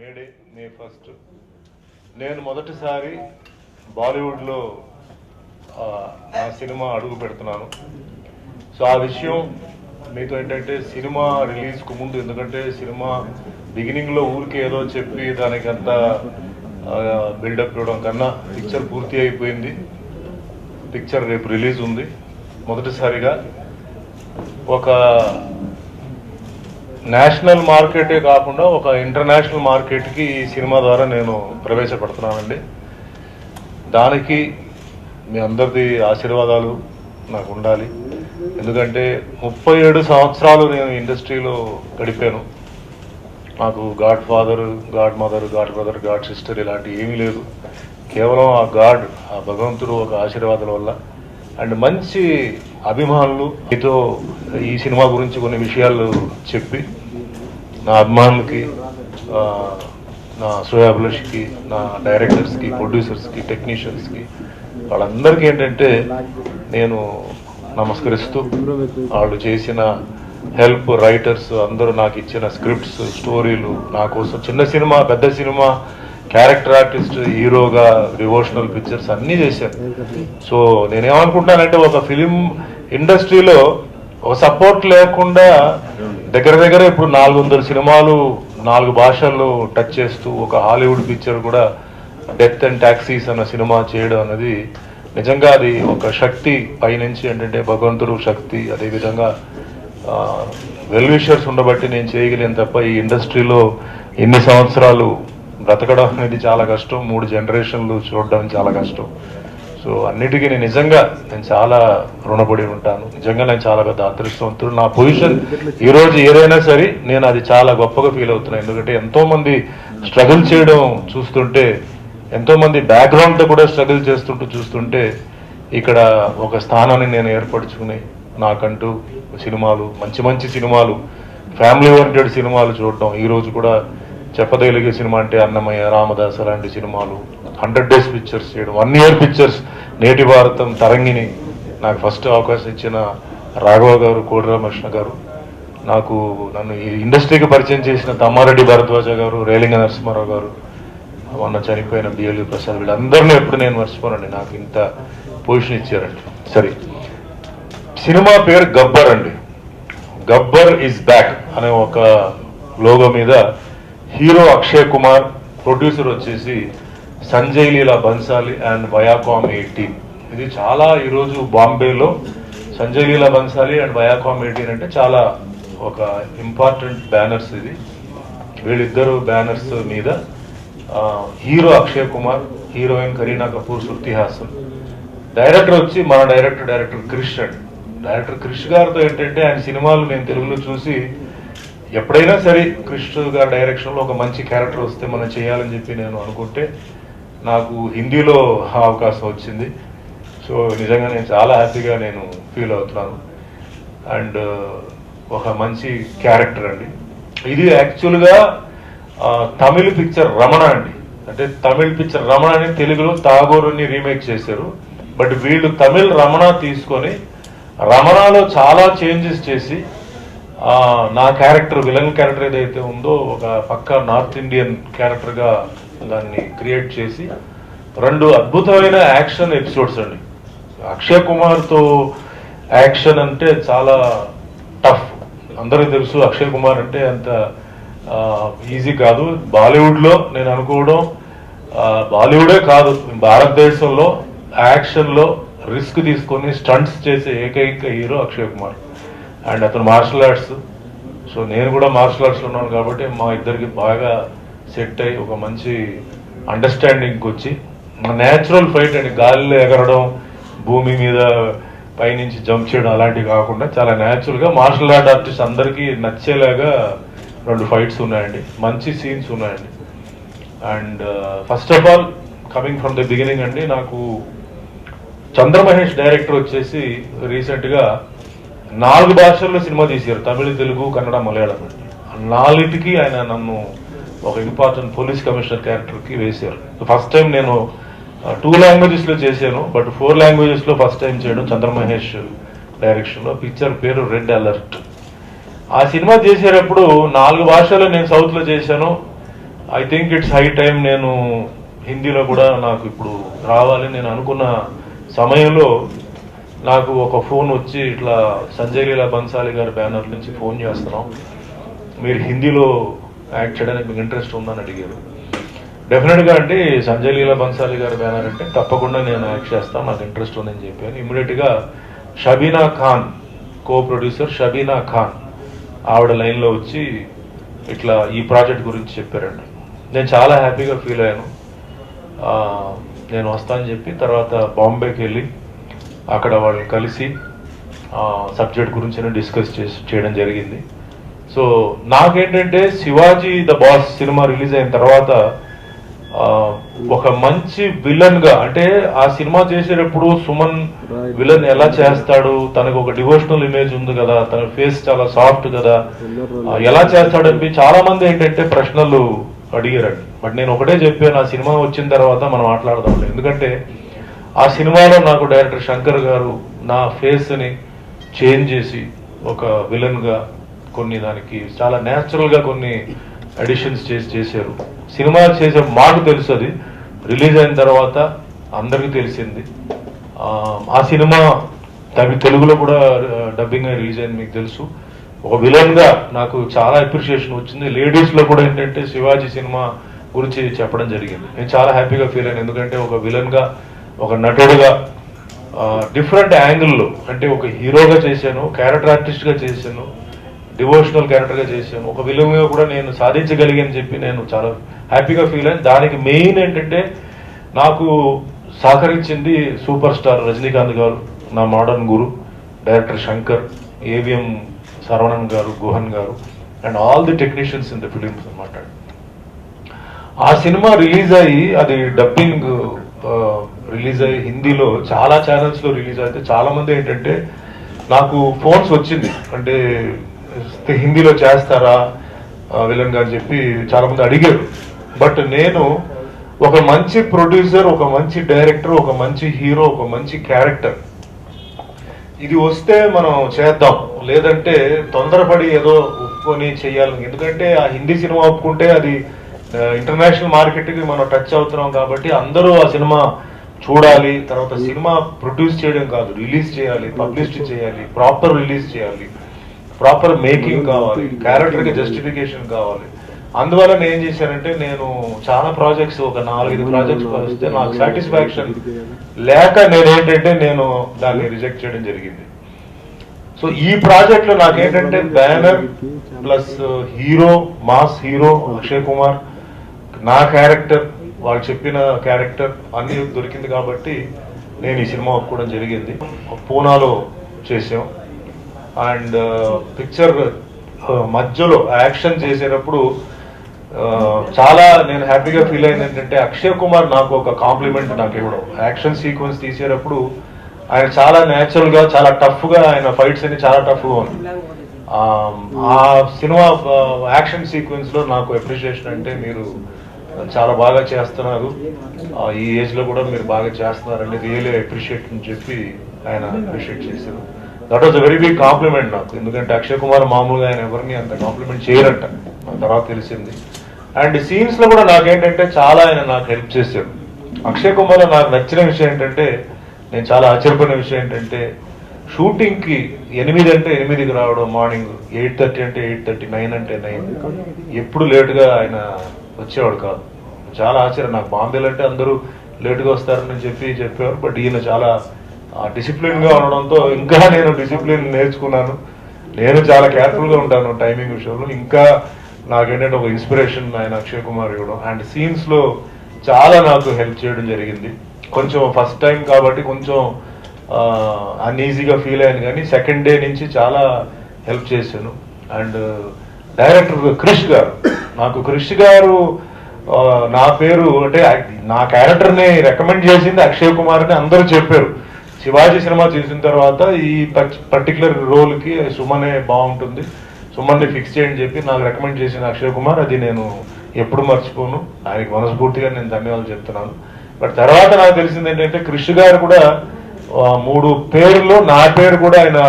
May Day May 1 నేను మొదటిసారి బాలీవుడ్లో నా సినిమా అడుగు పెడుతున్నాను. సో ఆ విషయం మీతో ఏంటంటే సినిమా రిలీజ్కు ముందు, ఎందుకంటే సినిమా బిగినింగ్లో ఊరికి ఏదో చెప్పి దానికి అంతా బిల్డప్ ఇవ్వడం కన్నా పిక్చర్ పూర్తి అయిపోయింది. పిక్చర్ రేపు రిలీజ్ ఉంది. మొదటిసారిగా ఒక నేషనల్ మార్కెటే కాకుండా ఒక ఇంటర్నేషనల్ మార్కెట్కి ఈ సినిమా ద్వారా నేను ప్రవేశపెడుతున్నానండి. దానికి మీ అందరిది ఆశీర్వాదాలు నాకు ఉండాలి. ఎందుకంటే 37 సంవత్సరాలు నేను ఇండస్ట్రీలో గడిపాను. నాకు God father, God mother, God brother, God sister ఇలాంటివి ఏమీ లేదు. కేవలం ఆ గాడ్, ఆ భగవంతుడు ఒక ఆశీర్వాదాల వల్ల అండ్ మంచి అభిమానులు మీతో ఈ సినిమా గురించి కొన్ని విషయాలు చెప్పి నా అభిమానులకి, నా శ్రేయాభిలాష్కి, నా డైరెక్టర్స్కి, ప్రొడ్యూసర్స్కి, టెక్నీషియన్స్కి వాళ్ళందరికీ ఏంటంటే నేను నమస్కరిస్తూ వాళ్ళు చేసిన హెల్ప్, రైటర్స్ అందరూ నాకు ఇచ్చిన స్క్రిప్ట్స్, స్టోరీలు, నా కోసం చిన్న సినిమా, పెద్ద సినిమా, క్యారెక్టర్ ఆర్టిస్ట్, హీరోగా డివోషనల్ పిక్చర్స్ అన్నీ చేశాను. సో నేనేమనుకుంటానంటే ఒక ఫిలిం ఇండస్ట్రీలో ఒక సపోర్ట్ లేకుండా దగ్గర ఇప్పుడు 400 సినిమాలు 4 భాషల్లో టచ్ చేస్తూ ఒక హాలీవుడ్ పిక్చర్ కూడా డెత్ అండ్ టాక్సీస్ అన్న సినిమా చేయడం అనేది నిజంగా అది ఒక శక్తి పైనుంచి, ఏంటంటే భగవంతుడు శక్తి. అదేవిధంగా వెల్ విషర్స్ ఉండబట్టి నేను చేయగలిగిన తప్ప ఈ ఇండస్ట్రీలో ఎన్ని సంవత్సరాలు బ్రతకడం అనేది చాలా కష్టం. 3 జనరేషన్లు చూడడం చాలా కష్టం. సో అన్నిటికీ నేను చాలా రుణపడి ఉంటాను. నిజంగా నేను చాలా పెద్ద అదృష్టవంతుడు. నా పొజిషన్ ఈరోజు ఏదైనా సరే నేను అది చాలా గొప్పగా ఫీల్ అవుతున్నాను. ఎందుకంటే ఎంతోమంది స్ట్రగుల్ చేయడం చూస్తుంటే, ఎంతోమంది బ్యాక్గ్రౌండ్తో కూడా స్ట్రగుల్ చూస్తుంటే ఇక్కడ ఒక స్థానాన్ని నేను ఏర్పరచుకుని నాకంటూ సినిమాలు, మంచి సినిమాలు, ఫ్యామిలీ ఓరియంటెడ్ సినిమాలు చూడటం. ఈరోజు కూడా చెప్పదగిన సినిమా అంటే అన్నమయ్య, రామదాస్ అలాంటి సినిమాలు, 100 డేస్ పిక్చర్స్ చేయడం, 1 ఇయర్ పిక్చర్స్, నేటి భారతం, తరంగిణి. నాకు ఫస్ట్ అవకాశం ఇచ్చిన రాఘవ గారు, కోడి రామకృష్ణ గారు, నన్ను ఈ ఇండస్ట్రీకి పరిచయం చేసిన తమ్మారెడ్డి భరద్వాజ గారు, రేలింగ నరసింహారావు గారు, మొన్న చనిపోయిన బిఎల్వి ప్రసాద్, వీళ్ళందరినీ ఎప్పుడు నేను మర్చిపోనండి. నాకు ఇంత పొజిషన్ ఇచ్చారండి. సరే, సినిమా పేరు గబ్బర్ అండి. గబ్బర్ ఈజ్ బ్యాక్ అనే ఒక లోగో మీద హీరో అక్షయ్ కుమార్, ప్రొడ్యూసర్ వచ్చేసి సంజయ్ లీలా బన్సాలి అండ్ వయాకామ్ 18. ఇది చాలా ఈరోజు బాంబేలో సంజయ్ లీలా బన్సాలి అండ్ వయాకామ్ 18 అంటే చాలా ఒక ఇంపార్టెంట్ బ్యానర్స్. ఇది వీళ్ళిద్దరు బ్యానర్స్ మీద hero Akshay Kumar, heroine Kareena Kapoor, Shruti Haasan, director వచ్చి మన డైరెక్టర్ క్రిష్ అండి. డైరెక్టర్ క్రిష్ గారితో ఏంటంటే ఆయన సినిమాలు నేను తెలుగులో చూసి ఎప్పుడైనా సరే క్రిష్ గారి డైరెక్షన్లో ఒక మంచి క్యారెక్టర్ వస్తే మనం చేయాలని చెప్పి నేను అనుకుంటే నాకు హిందీలో అవకాశం వచ్చింది. సో నిజంగా నేను చాలా హ్యాపీగా నేను ఫీల్ అవుతున్నాను. అండ్ ఒక మంచి క్యారెక్టర్ అండి. ఇది యాక్చువల్గా తమిళ పిక్చర్ రమణ అండి. అంటే తమిళ పిక్చర్ రమణ అని తెలుగులో తాగోరుని రీమేక్ చేశారు. బట్ వీళ్ళు తమిళ రమణ తీసుకొని రమణలో చాలా చేంజెస్ చేసి నా క్యారెక్టర్, విలన్ క్యారెక్టర్ ఏదైతే ఉందో ఒక పక్కా నార్త్ ఇండియన్ క్యారెక్టర్గా దాన్ని క్రియేట్ చేసి 2 అద్భుతమైన యాక్షన్ ఎపిసోడ్స్ అండి. అక్షయ్ కుమార్తో యాక్షన్ అంటే చాలా టఫ్. అందరికీ తెలుసు అక్షయ్ కుమార్ అంటే అంత ఈజీ కాదు. బాలీవుడ్లో నేను అనుకోవడం, బాలీవుడే కాదు భారతదేశంలో యాక్షన్లో రిస్క్ తీసుకొని స్టంట్స్ చేసే ఏకైక హీరో అక్షయ్ కుమార్. అండ్ అతను మార్షల్ ఆర్ట్స్. సో నేను కూడా మార్షల్ ఆర్ట్స్లో ఉన్నాను కాబట్టి మా ఇద్దరికి బాగా సెట్ అయ్యి ఒక మంచి అండర్స్టాండింగ్కి వచ్చి న్యాచురల్ ఫైట్ అండి. గాలిలో ఎగరడం, భూమి మీద పైనుంచి జంప్ చేయడం అలాంటివి కాకుండా చాలా న్యాచురల్గా మార్షల్ ఆర్ట్ ఆర్టిస్ట్ అందరికీ నచ్చేలాగా 2 ఫైట్స్ ఉన్నాయండి. మంచి సీన్స్ ఉన్నాయండి. And first of all coming from the beginning అండి, నాకు చంద్రమహేష్ డైరెక్టర్ వచ్చేసి రీసెంట్గా 4 భాషల్లో సినిమా తీశారు. తమిళ, తెలుగు, కన్నడ, మలయాళం అండి. 4టికి ఆయన నన్ను ఒక ఇంపార్టెంట్ పోలీస్ కమిషనర్ క్యారెక్టర్కి వేశారు. ఫస్ట్ టైం నేను 2 లాంగ్వేజెస్లో చేశాను. బట్ 4 లాంగ్వేజెస్లో ఫస్ట్ టైం చేయడం చంద్రమహేష్ డైరెక్షన్లో. పిక్చర్ పేరు రెడ్ అలర్ట్. ఆ సినిమా చేసేటప్పుడు 4 భాషల్లో నేను సౌత్లో చేశాను. I think it's high time నేను హిందీలో కూడా నాకు ఇప్పుడు రావాలి. నేను అనుకున్న సమయంలో నాకు ఒక ఫోన్ వచ్చి ఇట్లా సంజయ్ లీలా బన్సాలి గారి బ్యానర్ నుంచి ఫోన్ చేస్తున్నాం, మీరు హిందీలో యాక్ట్ చేయడానికి మీకు ఇంట్రెస్ట్ ఉందని అడిగారు. డెఫినెట్గా అంటే సంజయ్ లీలా బన్సాలి గారి బ్యానర్ అంటే తప్పకుండా నేను యాక్ట్ చేస్తాను, నాకు ఇంట్రెస్ట్ ఉందని చెప్పాను. ఇమ్మీడియట్గా షబీనా ఖాన్, కో ప్రొడ్యూసర్ షబీనా ఖాన్, ఆవిడ లైన్లో వచ్చి ఇట్లా ఈ ప్రాజెక్ట్ గురించి చెప్పారండి. నేను చాలా హ్యాపీగా ఫీల్ అయ్యాను. నేను వస్తానని చెప్పి తర్వాత బాంబేకి వెళ్ళి అక్కడ వాళ్ళని కలిసి సబ్జెక్ట్ గురించి డిస్కస్ చేయడం జరిగింది. సో నాకేంటంటే Shivaji the boss cinema release అయిన తర్వాత ఒక మంచి విలన్ గా, అంటే ఆ సినిమా చేసేటప్పుడు సుమన్ విలన్ ఎలా చేస్తాడు, తనకు ఒక డివోషనల్ ఇమేజ్ ఉంది కదా, తన ఫేస్ చాలా సాఫ్ట్ కదా, ఎలా చేస్తాడని చాలా మంది ఏంటంటే ప్రశ్నలు అడిగారండి. బట్ నేను ఒకటే చెప్పాను, ఆ సినిమా వచ్చిన తర్వాత మనం మాట్లాడదాం. ఎందుకంటే ఆ సినిమాలో నాకు డైరెక్టర్ శంకర్ గారు నా ఫేస్ ని చేంజ్ చేసి ఒక విలన్ గా కొన్ని దానికి చాలా న్యాచురల్ గా కొన్ని అడిషన్స్ చేశారు. సినిమా చేసే మాకు తెలుసు, అది రిలీజ్ అయిన తర్వాత అందరికీ తెలిసింది. ఆ సినిమా తెలుగులో కూడా డబ్బింగ్ రిలీజ్ అయింది, మీకు తెలుసు. ఒక విలన్ గా నాకు చాలా అప్రిషియేషన్ వచ్చింది. లేడీస్ లో కూడా ఏంటంటే శివాజీ సినిమా గురించి చెప్పడం జరిగింది. నేను చాలా హ్యాపీగా ఫీల్ అయ్యాను. ఎందుకంటే ఒక విలన్ గా, ఒక నటుడుగా డిఫరెంట్ యాంగిల్లో, అంటే ఒక హీరోగా చేశాను, క్యారెక్టర్ ఆర్టిస్ట్ గా చేశాను, డివోషనల్ క్యారెక్టర్ గా చేశాను, ఒక విలన్ గా కూడా నేను సాధించగలిగాని చెప్పి నేను చాలా హ్యాపీగా ఫీల్ అయ్యాను. దానికి మెయిన్ ఏంటంటే నాకు సహకరించింది సూపర్ స్టార్ రజనీకాంత్ గారు, నా మోడర్న్ గురు, డైరెక్టర్ శంకర్, ఏవిఎం శరవణన్ గారు, గుహన్ గారు, and all the technicians in the films అన్నమాట. ఆ సినిమా రిలీజ్ అయ్యి, అది డబ్బింగ్ రిలీజ్ అయ్యి హిందీలో చాలా ఛానల్స్ లో రిలీజ్ అయితే చాలా మంది ఏంటంటే నాకు ఫోన్స్ వచ్చింది, అంటే హిందీలో చేస్తారా విలన్ గా అని చెప్పి చాలా మంది అడిగారు. బట్ నేను ఒక మంచి ప్రొడ్యూసర్, ఒక మంచి డైరెక్టర్, ఒక మంచి హీరో, ఒక మంచి క్యారెక్టర్, ఇది వస్తే మనం చేద్దాం, లేదంటే తొందరపడి ఏదో ఒప్పుకొని చెయ్యాలి. ఎందుకంటే ఆ హిందీ సినిమా ఒప్పుకుంటే అది ఇంటర్నేషనల్ మార్కెట్కి మనం టచ్ అవుతున్నాం కాబట్టి అందరూ ఆ సినిమా చూడాలి. తర్వాత సినిమా ప్రొడ్యూస్ చేయడం కాదు, రిలీజ్ చేయాలి, పబ్లిసిటీ చేయాలి, ప్రాపర్ రిలీజ్ చేయాలి, ప్రాపర్ మేకింగ్ కావాలి, క్యారెక్టర్ కి జస్టిఫికేషన్ కావాలి. అందువల్ల నేను ఏం చేశానంటే, నేను చాలా ప్రాజెక్ట్స్, ఒక 4-5 ప్రాజెక్ట్స్ వస్తే నాకు సాటిస్ఫాక్షన్ లేక నేనేంటంటే నేను దాన్ని రిజెక్ట్ చేయడం జరిగింది. సో ఈ ప్రాజెక్ట్ లో నాకేంటంటే banner plus hero, mass hero Akshay Kumar, నా క్యారెక్టర్, వాళ్ళు చెప్పిన క్యారెక్టర్ అన్ని దొరికింది కాబట్టి నేను ఈ సినిమా ఒప్పుకోవడం జరిగింది. పూనాలో చేసాం. అండ్ పిక్చర్ మధ్యలో యాక్షన్ చేసేటప్పుడు చాలా నేను హ్యాపీగా ఫీల్ అయింది ఏంటంటే, అక్షయ్ కుమార్ నాకు ఒక కాంప్లిమెంట్ నాకు ఇవ్వడం. యాక్షన్ సీక్వెన్స్ తీసేటప్పుడు ఆయన చాలా న్యాచురల్ గా, చాలా టఫ్ గా, ఆయన ఫైట్స్ అన్ని చాలా టఫ్ గా ఉంది. ఆ సినిమా యాక్షన్ సీక్వెన్స్ లో నాకు అప్రిషియేషన్ అంటే, మీరు చాలా బాగా చేస్తున్నారు, ఈ ఏజ్ లో కూడా మీరు బాగా చేస్తున్నారండి, రియలీ అప్రిషియేట్ అని చెప్పి ఆయన అప్రిషియేట్ చేశారు. That was a very big compliment నాకు. ఎందుకంటే అక్షయ్ కుమార్ మామూలుగా ఆయన ఎవరిని అంత కాంప్లిమెంట్ చేయరంట, తర్వాత తెలిసింది. అండ్ సీన్స్ లో కూడా నాకేంటంటే చాలా ఆయన నాకు హెల్ప్ చేశారు. అక్షయ్ కుమార్ నాకు నచ్చిన విషయం ఏంటంటే, నేను చాలా ఆశ్చర్యపోయిన విషయం ఏంటంటే, షూటింగ్ కి 8 అంటే 8కి రావడం, మార్నింగ్ 8:30 అంటే 8:30, 9 అంటే 9, ఎప్పుడు లేటుగా ఆయన వచ్చేవాడు కాదు. చాలా ఆశ్చర్యం. నాకు బాంబేలో అంటే అందరూ లేటుగా వస్తారని చెప్పేవారు. బట్ ఈయన చాలా డిసిప్లిన్ గా ఉండడంతో ఇంకా నేను డిసిప్లిన్ నేర్చుకున్నాను. నేను చాలా కేర్ఫుల్ గా ఉంటాను టైమింగ్ విషయంలో. ఇంకా నాకేంటంటే ఒక ఇన్స్పిరేషన్ ఆయన అక్షయ్ కుమార్ ఇవ్వడం. అండ్ సీన్స్ లో చాలా నాకు హెల్ప్ చేయడం జరిగింది. కొంచెం ఫస్ట్ టైం కాబట్టి కొంచెం అన్ఈజీగా ఫీల్ అయ్యాను, కానీ సెకండ్ డే నుంచి చాలా హెల్ప్ చేశాను. అండ్ డైరెక్టర్ క్రిష్ గారు, నాకు క్రిష్ గారు నా పేరు అంటే నా క్యారెక్టర్ ని రికమెండ్ చేసింది అక్షయ్ కుమార్ అని అందరూ చెప్పారు. శివాజీ సినిమా చేసిన తర్వాత ఈ పర్టికులర్ రోల్ కి సుమనే బాగుంటుంది, సుమన్ని ఫిక్స్ చేయని చెప్పి నాకు రికమెండ్ చేసిన అక్షయ్ కుమార్, అది నేను ఎప్పుడు మర్చిపోను. ఆయనకి మనస్ఫూర్తిగా నేను ధన్యవాదాలు చెప్తున్నాను. బట్ తర్వాత నాకు తెలిసింది ఏంటంటే, క్రిష్ గారు కూడా 3 పేర్లో నా పేరు కూడా ఆయన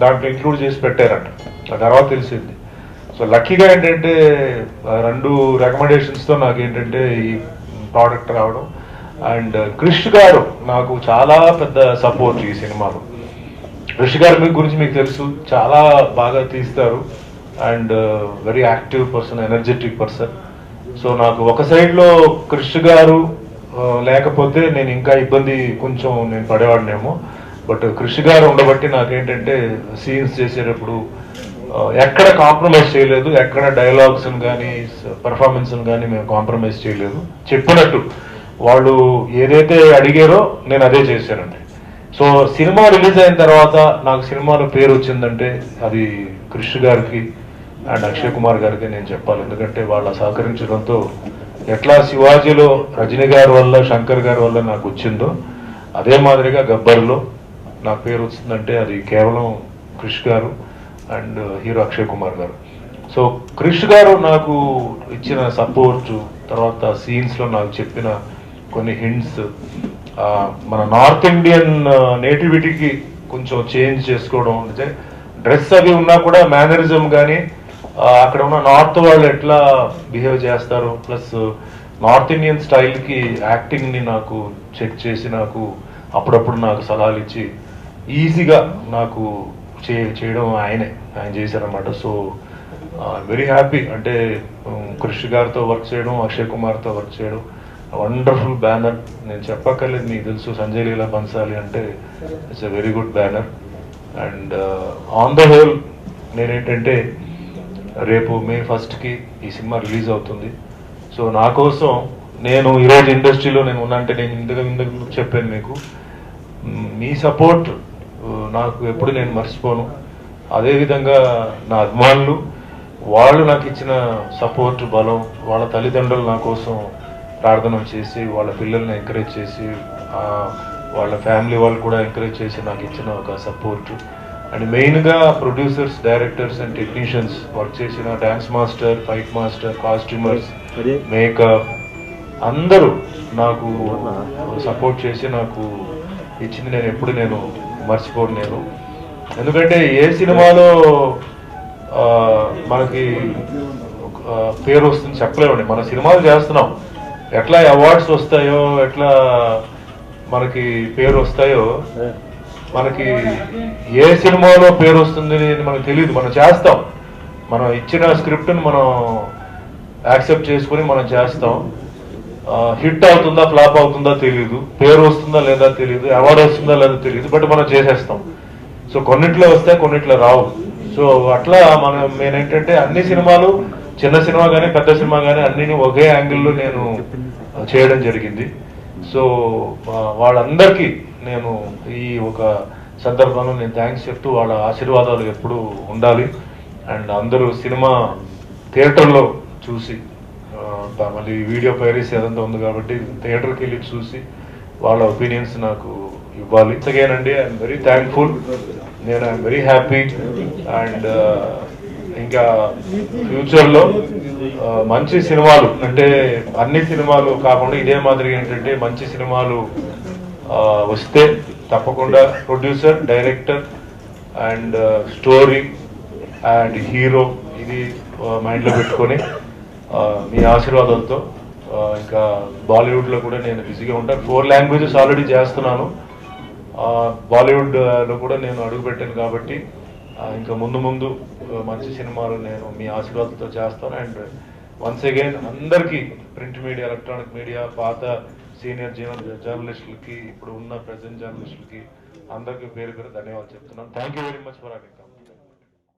దాంట్లో ఇంక్లూడ్ చేసి పెట్టారంట. ఆ తర్వాత తెలిసింది. సో లక్కీగా ఏంటంటే రెండు రికమెండేషన్స్తో నాకు ఏంటంటే ఈ ప్రోడక్ట్ రావడం. అండ్ క్రిష్ గారు నాకు చాలా పెద్ద సపోర్ట్ ఈ సినిమాలో. క్రిష్ గారి గురించి మీకు తెలుసు, చాలా బాగా తీస్తారు and very active person, energetic person. So నాకు ఒక సైడ్లో క్రిష్ గారు లేకపోతే నేను ఇంకా ఇబ్బంది కొంచెం నేను పడేవాడినేమో. బట్ క్రిష్ గారు ఉండబట్టి నాకేంటంటే సీన్స్ చేసేటప్పుడు ఎక్కడ కాంప్రమైజ్ చేయలేదు, ఎక్కడ డైలాగ్స్ కానీ పర్ఫార్మెన్స్ కానీ మేము కాంప్రమైజ్ చేయలేదు. చెప్పినట్టు వాళ్ళు ఏదైతే అడిగారో నేను అదే చేశానండి. సో సినిమా రిలీజ్ అయిన తర్వాత నాకు సినిమాలో పేరు వచ్చిందంటే అది క్రిష్ గారికి అండ్ అక్షయ్ కుమార్ గారికి నేను చెప్పాలి. ఎందుకంటే వాళ్ళ సహకరించడంతో ఎట్లా శివాజీలో రజనీ గారి వల్ల, శంకర్ గారి వల్ల నాకు వచ్చిందో అదే మాదిరిగా గబ్బర్లో నా పేరు వచ్చిందంటే అది కేవలం క్రిష్ గారు అండ్ హీరో అక్షయ్ కుమార్ గారు. సో క్రిష్ గారు నాకు ఇచ్చిన సపోర్టు, తర్వాత సీన్స్లో నాకు చెప్పిన కొన్ని హింట్స్, మన నార్త్ ఇండియన్ నేటివిటీకి కొంచెం చేంజ్ చేసుకోవడం, అంటే డ్రెస్ అవి ఉన్నా కూడా మేనరిజం కానీ అక్కడ ఉన్న నార్త్ వాళ్ళు ఎట్లా బిహేవ్ చేస్తారు, ప్లస్ నార్త్ ఇండియన్ స్టైల్కి యాక్టింగ్ని నాకు చెక్ చేసి నాకు అప్పుడప్పుడు నాకు సలహాలు ఇచ్చి ఈజీగా నాకు చేయడం ఆయన చేశారన్నమాట. So very happy. అంటే క్రిష్ గారితో వర్క్ చేయడం, అక్షయ్ కుమార్తో వర్క్ చేయడం, వండర్ఫుల్ బ్యానర్. నేను చెప్పక్కర్లేదు, మీకు తెలుసు సంజయ్ లీలా బన్సాలి అంటే it's a very good banner. And on the whole నేనేంటంటే రేపు May 1st ఈ సినిమా రిలీజ్ అవుతుంది. సో నా కోసం నేను ఈరోజు ఇండస్ట్రీలో నేను ఉన్నానంటే నేను ఇందుకు చెప్పాను మీకు, మీ సపోర్ట్ నాకు ఎప్పుడు నేను మర్చిపోను. అదేవిధంగా నా అభిమానులు వాళ్ళు నాకు ఇచ్చిన సపోర్ట్, బలం, వాళ్ళ తల్లిదండ్రులు నా కోసం ప్రార్థన చేసి వాళ్ళ పిల్లల్ని ఎంకరేజ్ చేసి వాళ్ళ ఫ్యామిలీ వాళ్ళు కూడా ఎంకరేజ్ చేసి నాకు ఇచ్చిన ఒక సపోర్ట్. అండ్ మెయిన్గా producers, directors and technicians work చేసిన dance master, fight master, costumers, makeup అందరూ నాకు సపోర్ట్ చేసి నాకు ఇచ్చింది నేను ఎప్పుడు నేను మర్చిపోను నేను. ఎందుకంటే ఏ సినిమాలో మనకి పేరు వస్తుంది చెప్పలేమండి. మన సినిమాలు చేస్తున్నాం, ఎట్లా అవార్డ్స్ వస్తాయో, ఎట్లా మనకి పేరు వస్తాయో, మనకి ఏ సినిమాలో పేరు వస్తుంది అనేది మనకు తెలియదు. మనం చేస్తాం, మనం ఇచ్చిన స్క్రిప్ట్ని మనం యాక్సెప్ట్ చేసుకుని మనం చేస్తాం. హిట్ అవుతుందా ఫ్లాప్ అవుతుందా తెలియదు, పేరు వస్తుందా లేదా తెలియదు, అవార్డు వస్తుందా లేదా తెలియదు, బట్ మనం చేసేస్తాం. సో కొన్నిట్లో వస్తాయి, కొన్నిట్లో రావు. సో అట్లా నేనేంటంటే అన్ని సినిమాలు, చిన్న సినిమా కానీ పెద్ద సినిమా కానీ అన్నిని ఒకే యాంగిల్లో నేను చేయడం జరిగింది. సో వాళ్ళందరికీ నేను ఈ ఒక సందర్భంలో నేను థ్యాంక్స్ చెప్తూ వాళ్ళ ఆశీర్వాదాలు ఎప్పుడు ఉండాలి. అండ్ అందరూ సినిమా థియేటర్లో చూసి, మళ్ళీ వీడియో పైరసీ అదంతా ఉంది కాబట్టి థియేటర్కి వెళ్ళి చూసి వాళ్ళ ఒపీనియన్స్ నాకు ఇవ్వాలి. అగైన్ అండి ఐఎమ్ వెరీ థ్యాంక్ఫుల్, నేను ఐఎమ్ వెరీ హ్యాపీ. అండ్ ఇంకా ఫ్యూచర్లో మంచి సినిమాలు, అంటే అన్ని సినిమాలు కాకుండా ఇదే మాదిరిగా ఏంటంటే మంచి సినిమాలు వస్తే తప్పకుండా producer, director and story and hero ఇది మైండ్లో పెట్టుకొని మీ ఆశీర్వాదంతో ఇంకా బాలీవుడ్లో కూడా నేను బిజీగా ఉంటాను. 4 లాంగ్వేజెస్ ఆల్రెడీ చేస్తున్నాను. బాలీవుడ్లో కూడా నేను అడుగుపెట్టాను కాబట్టి ఇంకా ముందు మంచి సినిమాలు నేను మీ ఆశీర్వాదంతో చేస్తాను. అండ్ వన్స్ అగైన్ అందరికీ ప్రింట్ మీడియా, ఎలక్ట్రానిక్ మీడియా, పాత సీనియర్ జర్నలిస్టులకి, ఇప్పుడు ఉన్న ప్రెసెంట్ జర్నలిస్టులకి అందరికీ పేరు ధన్యవాదాలు చెప్తున్నాను. Thank you very much for having.